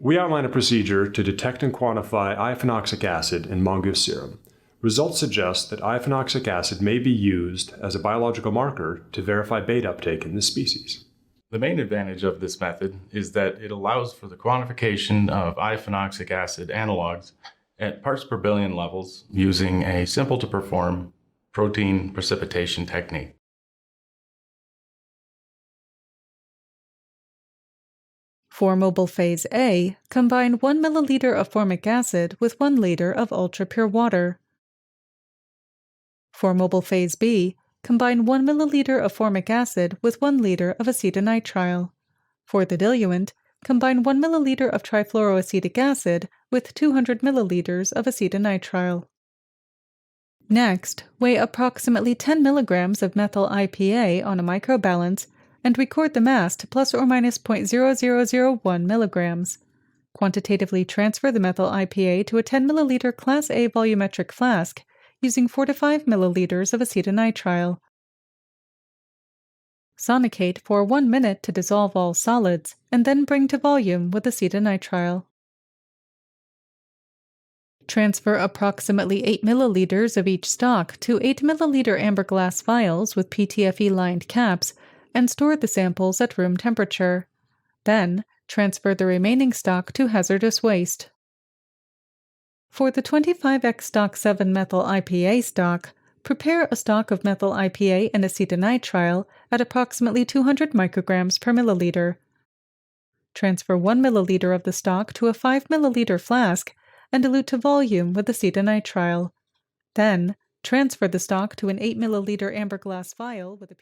We outline a procedure to detect and quantify Iophenoxic acid in mongoose serum. Results suggest that Iophenoxic acid may be used as a biological marker to verify beta uptake in this species. The main advantage of this method is that it allows for the quantification of Iophenoxic acid analogues at parts per billion levels using a simple-to-perform protein precipitation technique. For mobile phase A, combine 1 milliliter of formic acid with 1 liter of ultra-pure water. For mobile phase B, combine 1 milliliter of formic acid with 1 liter of acetonitrile. For the diluent, combine 1 milliliter of trifluoroacetic acid with 200 milliliters of acetonitrile. Next, weigh approximately 10 milligrams of methyl IPA on a microbalance and record the mass to plus or minus 0.0001 milligrams. Quantitatively transfer the methyl IPA to a 10 milliliter Class A volumetric flask using 4 to 5 milliliters of acetonitrile. Sonicate for 1 minute to dissolve all solids, and then bring to volume with acetonitrile. Transfer approximately 8 milliliters of each stock to 8 milliliter amber glass vials with PTFE-lined caps and store the samples at room temperature. Then, transfer the remaining stock to hazardous waste. For the 25x stock 7 methyl IPA stock, prepare a stock of methyl IPA and acetonitrile at approximately 200 micrograms per milliliter. Transfer 1 milliliter of the stock to a 5 milliliter flask and dilute to volume with acetonitrile. Then, transfer the stock to an 8 milliliter amber glass vial with a